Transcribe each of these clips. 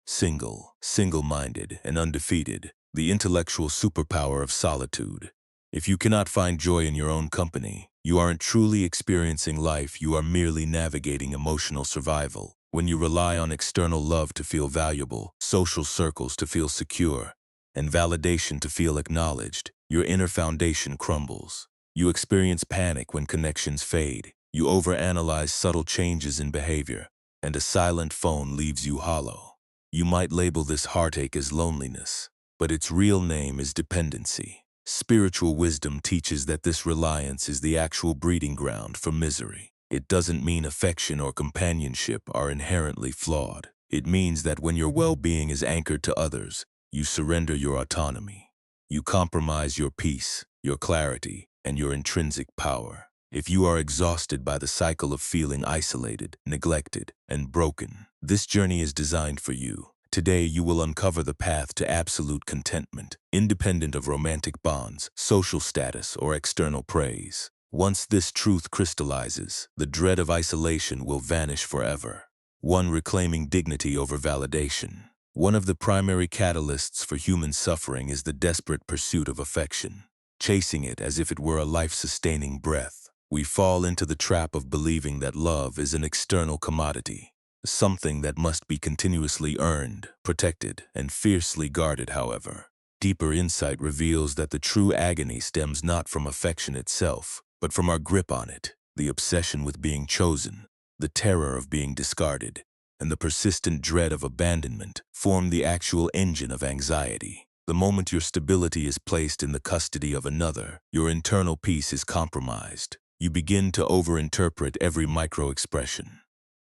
single-minded, and undefeated, the intellectual superpower of solitude. If you cannot find joy in your own company, you aren't truly experiencing life, you are merely navigating emotional survival. When you rely on external love to feel valuable, social circles to feel secure, and validation to feel acknowledged, your inner foundation crumbles. You experience panic when connections fade. You overanalyze subtle changes in behavior, and a silent phone leaves you hollow. You might label this heartache as loneliness, but its real name is dependency. Spiritual wisdom teaches that this reliance is the actual breeding ground for misery. It doesn't mean affection or companionship are inherently flawed. It means that when your well-being is anchored to others, you surrender your autonomy. You compromise your peace, your clarity, and your intrinsic power. If you are exhausted by the cycle of feeling isolated, neglected, and broken, this journey is designed for you. Today, you will uncover the path to absolute contentment, independent of romantic bonds, social status, or external praise. Once this truth crystallizes, the dread of isolation will vanish forever. 1. Reclaiming dignity over validation. One of the primary catalysts for human suffering is the desperate pursuit of affection. Chasing it as if it were a life-sustaining breath, we fall into the trap of believing that love is an external commodity, something that must be continuously earned, protected, and fiercely guarded. However, deeper insight reveals that the true agony stems not from affection itself, but from our grip on it. The obsession with being chosen, the terror of being discarded, and the persistent dread of abandonment form the actual engine of anxiety. The moment your stability is placed in the custody of another, your internal peace is compromised. You begin to overinterpret every micro-expression.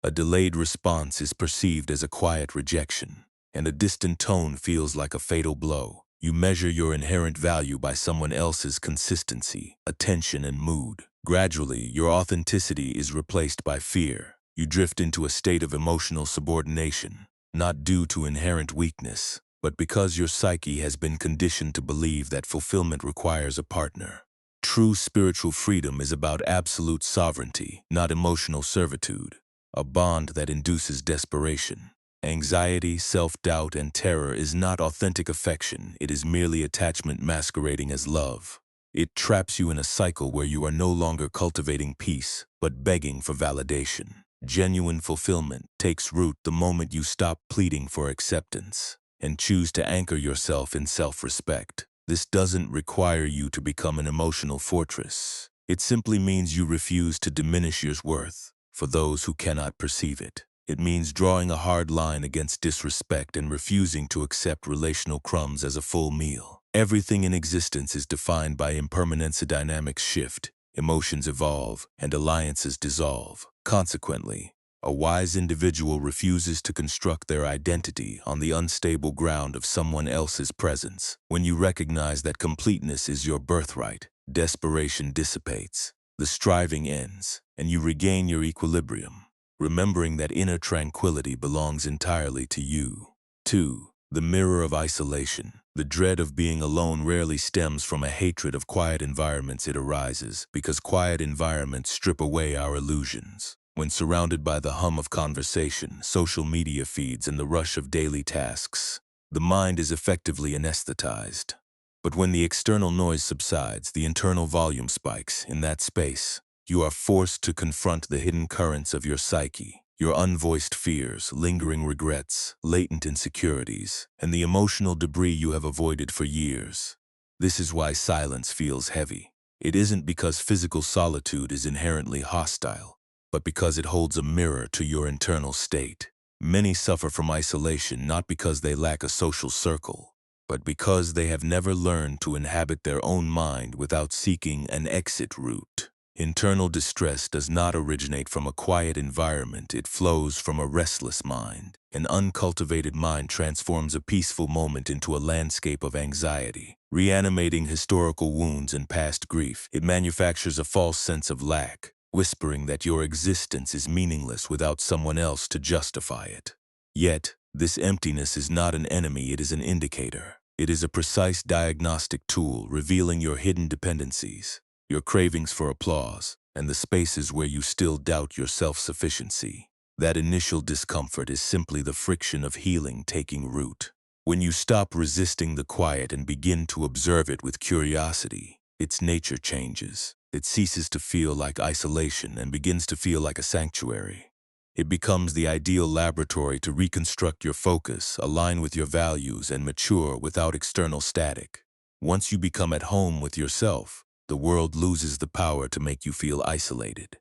A delayed response is perceived as a quiet rejection, and a distant tone feels like a fatal blow. You measure your inherent value by someone else's consistency, attention, and mood. Gradually, your authenticity is replaced by fear. You drift into a state of emotional subordination, not due to inherent weakness, but because your psyche has been conditioned to believe that fulfillment requires a partner. True spiritual freedom is about absolute sovereignty, not emotional servitude, a bond that induces desperation. Anxiety, self-doubt, and terror is not authentic affection, it is merely attachment masquerading as love. It traps you in a cycle where you are no longer cultivating peace, but begging for validation. Genuine fulfillment takes root the moment you stop pleading for acceptance and choose to anchor yourself in self-respect. This doesn't require you to become an emotional fortress. It simply means you refuse to diminish your worth for those who cannot perceive it. It means drawing a hard line against disrespect and refusing to accept relational crumbs as a full meal. Everything in existence is defined by impermanence. Dynamics shift, emotions evolve, and alliances dissolve. Consequently, a wise individual refuses to construct their identity on the unstable ground of someone else's presence. When you recognize that completeness is your birthright, desperation dissipates, the striving ends, and you regain your equilibrium, remembering that inner tranquility belongs entirely to you. 2. The mirror of isolation. The dread of being alone rarely stems from a hatred of quiet environments. It arises because quiet environments strip away our illusions. When surrounded by the hum of conversation, social media feeds, and the rush of daily tasks, the mind is effectively anesthetized. But when the external noise subsides, the internal volume spikes. In that space, you are forced to confront the hidden currents of your psyche, your unvoiced fears, lingering regrets, latent insecurities, and the emotional debris you have avoided for years. This is why silence feels heavy. It isn't because physical solitude is inherently hostile, but because it holds a mirror to your internal state. Many suffer from isolation not because they lack a social circle, but because they have never learned to inhabit their own mind without seeking an exit route. Internal distress does not originate from a quiet environment, it flows from a restless mind. An uncultivated mind transforms a peaceful moment into a landscape of anxiety, reanimating historical wounds and past grief. It manufactures a false sense of lack, whispering that your existence is meaningless without someone else to justify it. Yet, this emptiness is not an enemy, it is an indicator. It is a precise diagnostic tool revealing your hidden dependencies, your cravings for applause, and the spaces where you still doubt your self-sufficiency. That initial discomfort is simply the friction of healing taking root. When you stop resisting the quiet and begin to observe it with curiosity, its nature changes. It ceases to feel like isolation and begins to feel like a sanctuary. It becomes the ideal laboratory to reconstruct your focus, align with your values, and mature without external static. Once you become at home with yourself, the world loses the power to make you feel isolated.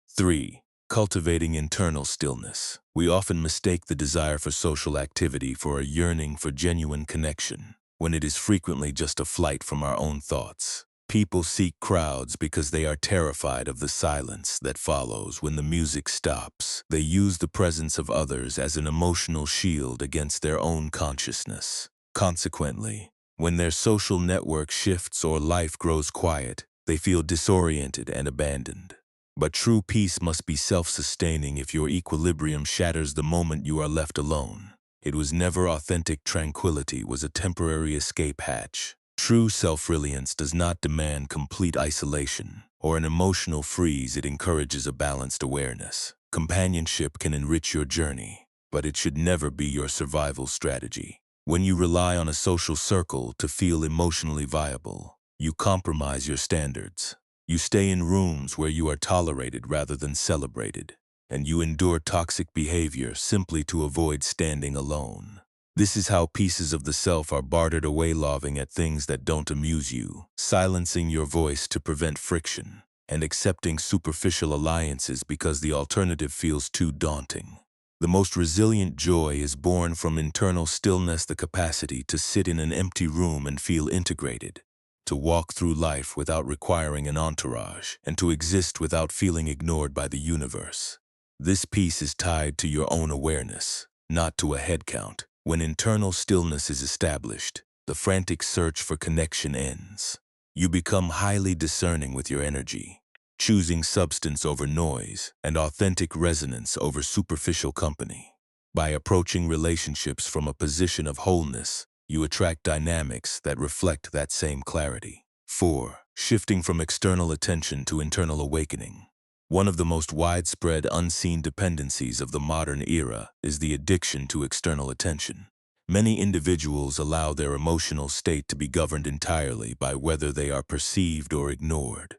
3. Cultivating internal stillness. We often mistake the desire for social activity for a yearning for genuine connection, when it is frequently just a flight from our own thoughts. People seek crowds because they are terrified of the silence that follows when the music stops. They use the presence of others as an emotional shield against their own consciousness. Consequently, when their social network shifts or life grows quiet, they feel disoriented and abandoned. But true peace must be self-sustaining. If your equilibrium shatters the moment you are left alone, it was never authentic. Tranquility was a temporary escape hatch. True self-reliance does not demand complete isolation or an emotional freeze. It encourages a balanced awareness. Companionship can enrich your journey, but it should never be your survival strategy. When you rely on a social circle to feel emotionally viable, you compromise your standards. You stay in rooms where you are tolerated rather than celebrated, and you endure toxic behavior simply to avoid standing alone. This is how pieces of the self are bartered away, laughing at things that don't amuse you, silencing your voice to prevent friction, and accepting superficial alliances because the alternative feels too daunting. The most resilient joy is born from internal stillness, the capacity to sit in an empty room and feel integrated, to walk through life without requiring an entourage, and to exist without feeling ignored by the universe. This peace is tied to your own awareness, not to a head count. When internal stillness is established, the frantic search for connection ends. You become highly discerning with your energy, choosing substance over noise and authentic resonance over superficial company. By approaching relationships from a position of wholeness, you attract dynamics that reflect that same clarity. 4. Shifting from external attention to internal awakening. One of the most widespread unseen dependencies of the modern era is the addiction to external attention. Many individuals allow their emotional state to be governed entirely by whether they are perceived or ignored.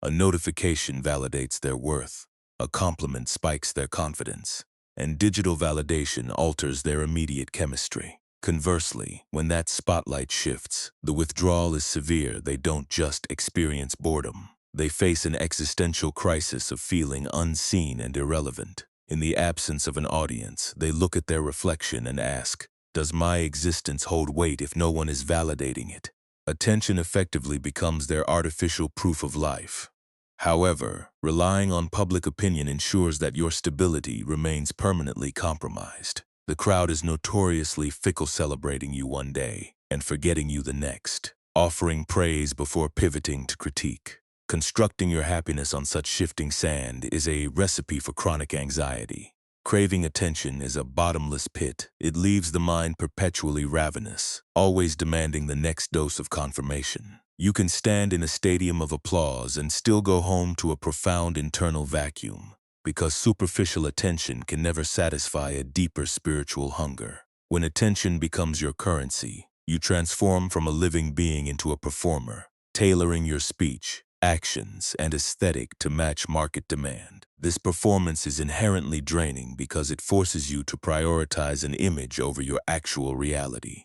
A notification validates their worth, a compliment spikes their confidence, and digital validation alters their immediate chemistry. Conversely, when that spotlight shifts, the withdrawal is severe. They don't just experience boredom. They face an existential crisis of feeling unseen and irrelevant. In the absence of an audience, they look at their reflection and ask, "Does my existence hold weight if no one is validating it?" Attention effectively becomes their artificial proof of life. However, relying on public opinion ensures that your stability remains permanently compromised. The crowd is notoriously fickle, celebrating you one day and forgetting you the next, offering praise before pivoting to critique. Constructing your happiness on such shifting sand is a recipe for chronic anxiety. Craving attention is a bottomless pit. It leaves the mind perpetually ravenous, always demanding the next dose of confirmation. You can stand in a stadium of applause and still go home to a profound internal vacuum, because superficial attention can never satisfy a deeper spiritual hunger. When attention becomes your currency, you transform from a living being into a performer, tailoring your speech, actions, and aesthetic to match market demand. This performance is inherently draining because it forces you to prioritize an image over your actual reality.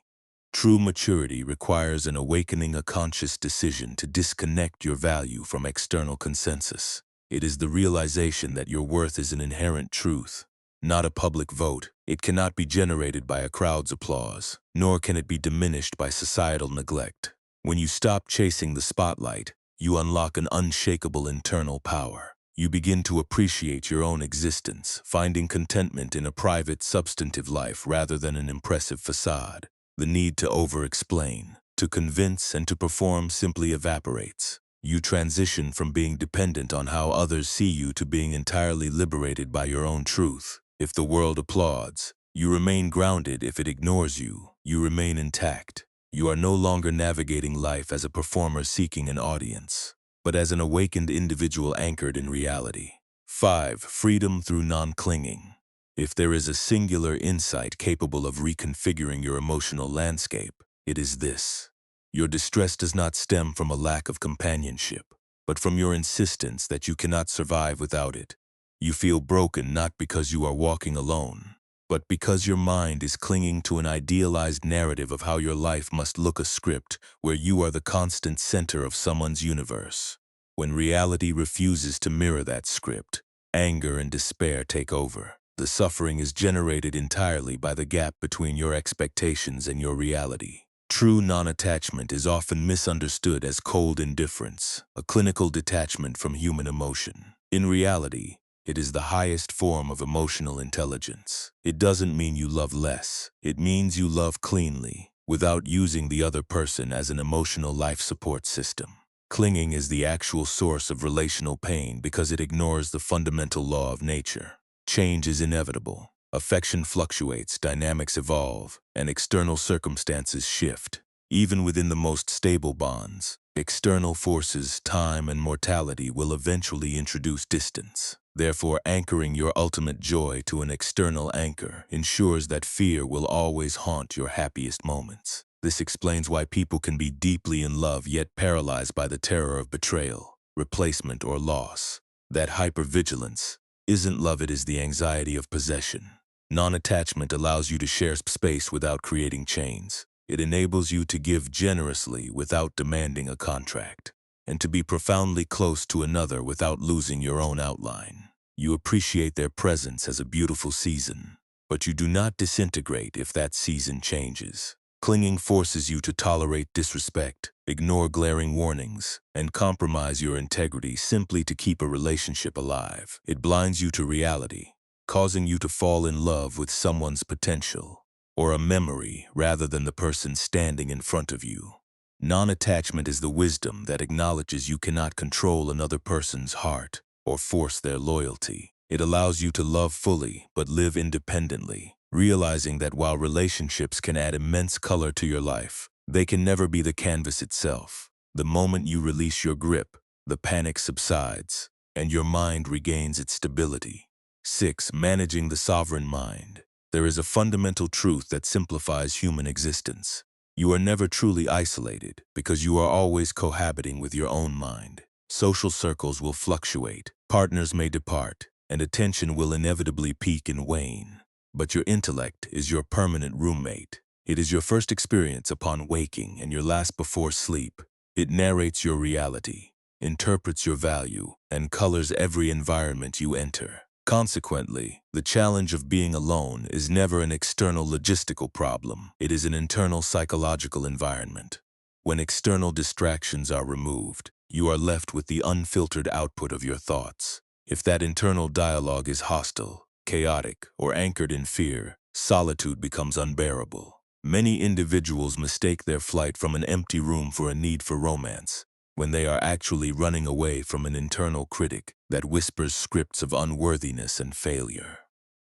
True maturity requires an awakening, a conscious decision to disconnect your value from external consensus. It is the realization that your worth is an inherent truth, not a public vote. It cannot be generated by a crowd's applause, nor can it be diminished by societal neglect. When you stop chasing the spotlight, you unlock an unshakable internal power. You begin to appreciate your own existence, finding contentment in a private, substantive life rather than an impressive facade. The need to over-explain, to convince, and to perform simply evaporates. You transition from being dependent on how others see you to being entirely liberated by your own truth. If the world applauds, you remain grounded. If it ignores you, you remain intact. You are no longer navigating life as a performer seeking an audience, but as an awakened individual anchored in reality. 5. Freedom through non-clinging. If there is a singular insight capable of reconfiguring your emotional landscape, it is this. Your distress does not stem from a lack of companionship, but from your insistence that you cannot survive without it. You feel broken not because you are walking alone, but because your mind is clinging to an idealized narrative of how your life must look, a script where you are the constant center of someone's universe. When reality refuses to mirror that script, anger and despair take over. The suffering is generated entirely by the gap between your expectations and your reality. True non-attachment is often misunderstood as cold indifference, a clinical detachment from human emotion. In reality, it is the highest form of emotional intelligence. It doesn't mean you love less. It means you love cleanly, without using the other person as an emotional life support system. Clinging is the actual source of relational pain because it ignores the fundamental law of nature. Change is inevitable. Affection fluctuates, dynamics evolve, and external circumstances shift. Even within the most stable bonds, external forces, time, and mortality will eventually introduce distance. Therefore, anchoring your ultimate joy to an external anchor ensures that fear will always haunt your happiest moments. This explains why people can be deeply in love yet paralyzed by the terror of betrayal, replacement, or loss. That hypervigilance isn't love, it is the anxiety of possession. Non-attachment allows you to share space without creating chains. It enables you to give generously without demanding a contract, and to be profoundly close to another without losing your own outline. You appreciate their presence as a beautiful season, but you do not disintegrate if that season changes. Clinging forces you to tolerate disrespect, ignore glaring warnings, and compromise your integrity simply to keep a relationship alive. It blinds you to reality, causing you to fall in love with someone's potential, or a memory rather than the person standing in front of you. Non-attachment is the wisdom that acknowledges you cannot control another person's heart or force their loyalty. It allows you to love fully but live independently, realizing that while relationships can add immense color to your life, they can never be the canvas itself. The moment you release your grip, the panic subsides, and your mind regains its stability. 6. Managing the sovereign mind. There is a fundamental truth that simplifies human existence. You are never truly isolated because you are always cohabiting with your own mind. Social circles will fluctuate, partners may depart, and attention will inevitably peak and wane. But your intellect is your permanent roommate. It is your first experience upon waking and your last before sleep. It narrates your reality, interprets your value, and colors every environment you enter. Consequently, the challenge of being alone is never an external logistical problem. It is an internal psychological environment. When external distractions are removed, you are left with the unfiltered output of your thoughts. If that internal dialogue is hostile, chaotic, or anchored in fear, solitude becomes unbearable. Many individuals mistake their flight from an empty room for a need for romance, when they are actually running away from an internal critic that whispers scripts of unworthiness and failure.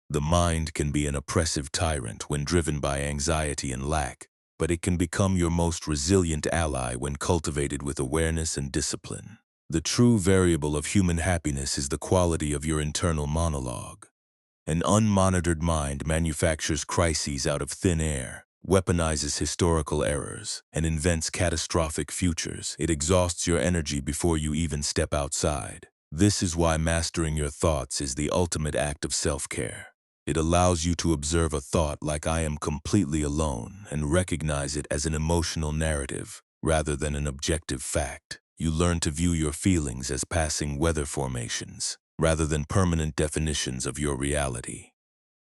The mind can be an oppressive tyrant when driven by anxiety and lack, but it can become your most resilient ally when cultivated with awareness and discipline. The true variable of human happiness is the quality of your internal monologue. An unmonitored mind manufactures crises out of thin air, weaponizes historical errors, and invents catastrophic futures. It exhausts your energy before you even step outside. This is why mastering your thoughts is the ultimate act of self-care. It allows you to observe a thought like "I am completely alone" and recognize it as an emotional narrative rather than an objective fact. You learn to view your feelings as passing weather formations rather than permanent definitions of your reality.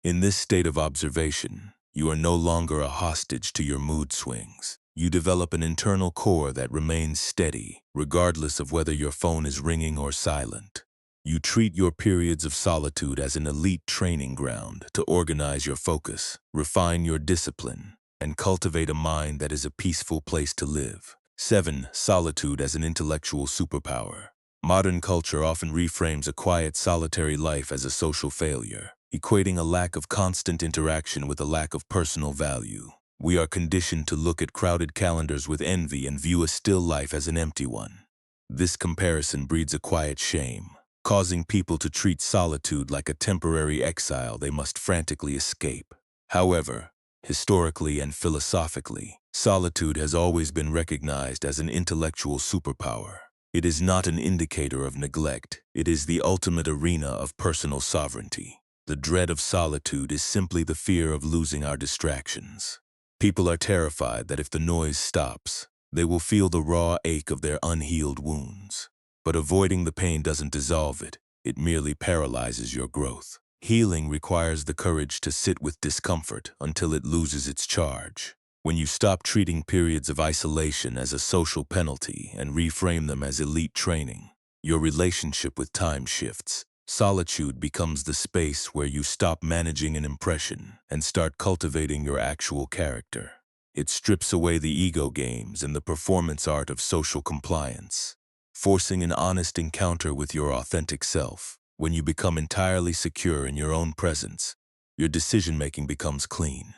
In this state of observation, you are no longer a hostage to your mood swings. You develop an internal core that remains steady, regardless of whether your phone is ringing or silent. You treat your periods of solitude as an elite training ground to organize your focus, refine your discipline, and cultivate a mind that is a peaceful place to live. 7. Solitude as an intellectual superpower. Modern culture often reframes a quiet, solitary life as a social failure, equating a lack of constant interaction with a lack of personal value. We are conditioned to look at crowded calendars with envy and view a still life as an empty one. This comparison breeds a quiet shame. causing people to treat solitude like a temporary exile they must frantically escape. However, historically and philosophically, solitude has always been recognized as an intellectual superpower. It is not an indicator of neglect, it is the ultimate arena of personal sovereignty. The dread of solitude is simply the fear of losing our distractions. People are terrified that if the noise stops, they will feel the raw ache of their unhealed wounds. But avoiding the pain doesn't dissolve it, it merely paralyzes your growth. Healing requires the courage to sit with discomfort until it loses its charge. When you stop treating periods of isolation as a social penalty and reframe them as elite training, your relationship with time shifts. Solitude becomes the space where you stop managing an impression and start cultivating your actual character. It strips away the ego games and the performance art of social compliance, forcing an honest encounter with your authentic self. When you become entirely secure in your own presence, your decision-making becomes clean.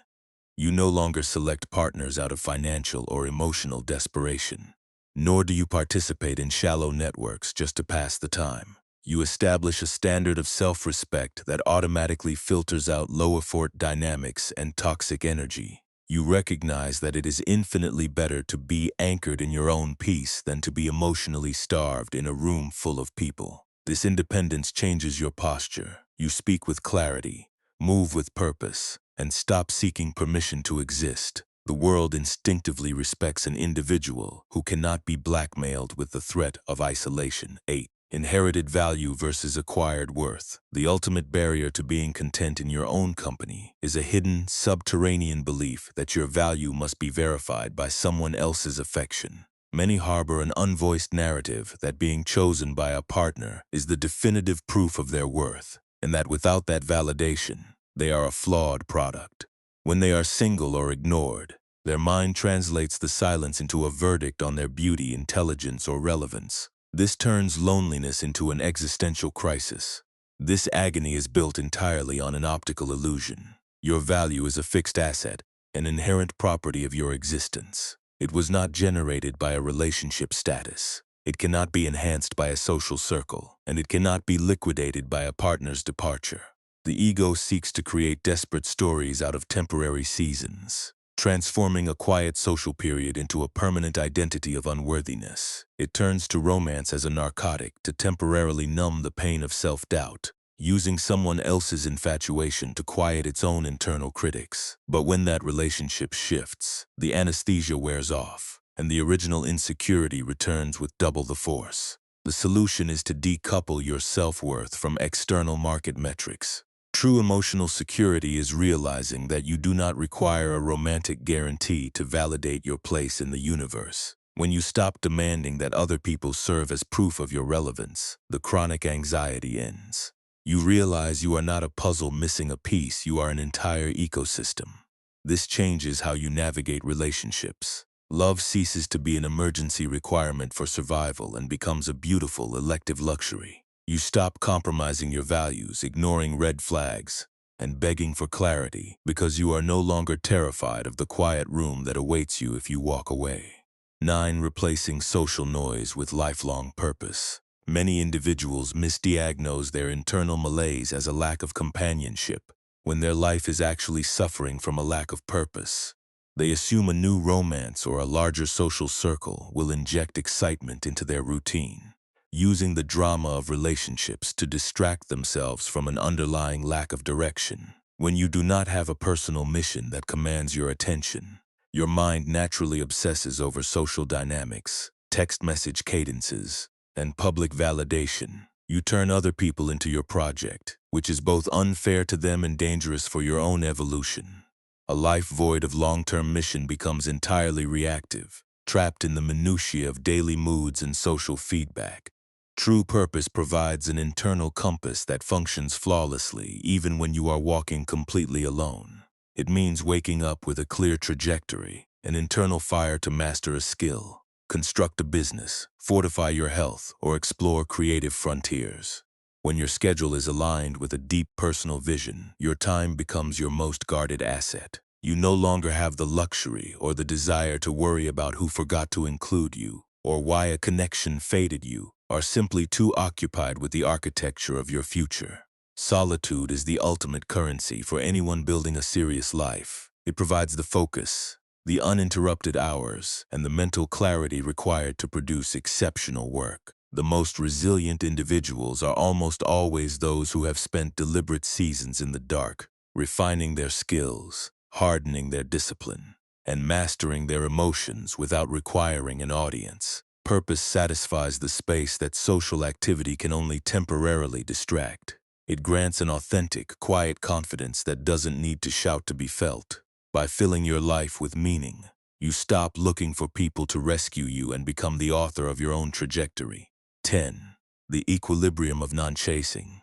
You no longer select partners out of financial or emotional desperation, nor do you participate in shallow networks just to pass the time. You establish a standard of self-respect that automatically filters out low-effort dynamics and toxic energy. You recognize that it is infinitely better to be anchored in your own peace than to be emotionally starved in a room full of people. This independence changes your posture. You speak with clarity, move with purpose, and stop seeking permission to exist. The world instinctively respects an individual who cannot be blackmailed with the threat of isolation. 8. Inherited value versus acquired worth. The ultimate barrier to being content in your own company is a hidden, subterranean belief that your value must be verified by someone else's affection. Many harbor an unvoiced narrative that being chosen by a partner is the definitive proof of their worth, and that without that validation, they are a flawed product. When they are single or ignored, their mind translates the silence into a verdict on their beauty, intelligence, or relevance. This turns loneliness into an existential crisis. This agony is built entirely on an optical illusion. Your value is a fixed asset, an inherent property of your existence. It was not generated by a relationship status. It cannot be enhanced by a social circle, and it cannot be liquidated by a partner's departure. The ego seeks to create desperate stories out of temporary seasons, transforming a quiet social period into a permanent identity of unworthiness. It turns to romance as a narcotic to temporarily numb the pain of self-doubt, using someone else's infatuation to quiet its own internal critics. But when that relationship shifts, the anesthesia wears off, and the original insecurity returns with double the force. The solution is to decouple your self-worth from external market metrics. True emotional security is realizing that you do not require a romantic guarantee to validate your place in the universe. When you stop demanding that other people serve as proof of your relevance, the chronic anxiety ends. You realize you are not a puzzle missing a piece, you are an entire ecosystem. This changes how you navigate relationships. Love ceases to be an emergency requirement for survival and becomes a beautiful, elective luxury. You stop compromising your values, ignoring red flags, and begging for clarity because you are no longer terrified of the quiet room that awaits you if you walk away. 9. Replacing social noise with lifelong purpose. Many individuals misdiagnose their internal malaise as a lack of companionship, when their life is actually suffering from a lack of purpose. They assume a new romance or a larger social circle will inject excitement into their routine, using the drama of relationships to distract themselves from an underlying lack of direction. When you do not have a personal mission that commands your attention, your mind naturally obsesses over social dynamics, text message cadences, and public validation. You turn other people into your project, which is both unfair to them and dangerous for your own evolution. A life void of long-term mission becomes entirely reactive, trapped in the minutiae of daily moods and social feedback. True purpose provides an internal compass that functions flawlessly even when you are walking completely alone. It means waking up with a clear trajectory, an internal fire to master a skill, construct a business, fortify your health, or explore creative frontiers. When your schedule is aligned with a deep personal vision, your time becomes your most guarded asset. You no longer have the luxury or the desire to worry about who forgot to include you or why a connection faded you. are simply too occupied with the architecture of your future. Solitude is the ultimate currency for anyone building a serious life. It provides the focus, the uninterrupted hours, and the mental clarity required to produce exceptional work. The most resilient individuals are almost always those who have spent deliberate seasons in the dark, refining their skills, hardening their discipline, and mastering their emotions without requiring an audience. Purpose satisfies the space that social activity can only temporarily distract. It grants an authentic, quiet confidence that doesn't need to shout to be felt. By filling your life with meaning, you stop looking for people to rescue you and become the author of your own trajectory. 10. The equilibrium of non-chasing.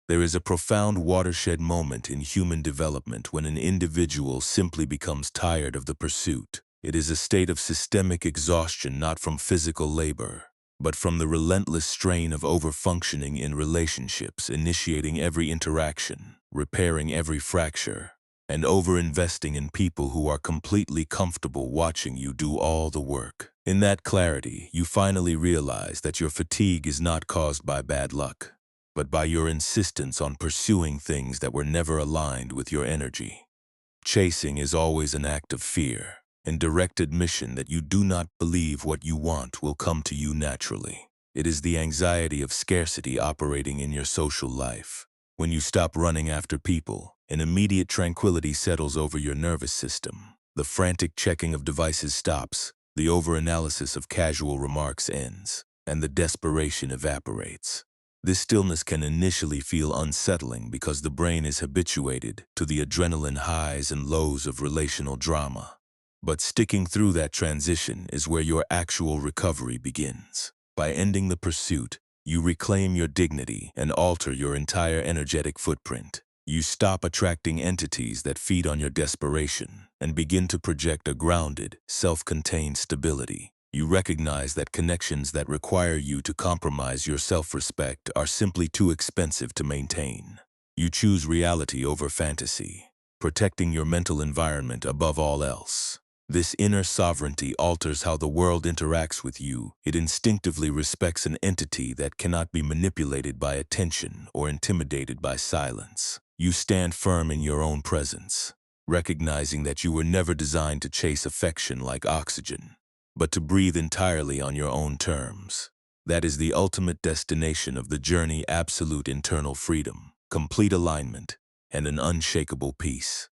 There is a profound watershed moment in human development when an individual simply becomes tired of the pursuit. It is a state of systemic exhaustion not from physical labor, but from the relentless strain of overfunctioning in relationships, initiating every interaction, repairing every fracture, and overinvesting in people who are completely comfortable watching you do all the work. In that clarity, you finally realize that your fatigue is not caused by bad luck, but by your insistence on pursuing things that were never aligned with your energy. Chasing is always an act of fear, and direct admission that you do not believe what you want will come to you naturally. It is the anxiety of scarcity operating in your social life. When you stop running after people, an immediate tranquility settles over your nervous system. The frantic checking of devices stops, the overanalysis of casual remarks ends, and the desperation evaporates. This stillness can initially feel unsettling because the brain is habituated to the adrenaline highs and lows of relational drama. But sticking through that transition is where your actual recovery begins. By ending the pursuit, you reclaim your dignity and alter your entire energetic footprint. You stop attracting entities that feed on your desperation and begin to project a grounded, self-contained stability. You recognize that connections that require you to compromise your self-respect are simply too expensive to maintain. You choose reality over fantasy, protecting your mental environment above all else. This inner sovereignty alters how the world interacts with you. It instinctively respects an entity that cannot be manipulated by attention or intimidated by silence. You stand firm in your own presence, recognizing that you were never designed to chase affection like oxygen, but to breathe entirely on your own terms. That is the ultimate destination of the journey: absolute internal freedom, complete alignment, and an unshakable peace.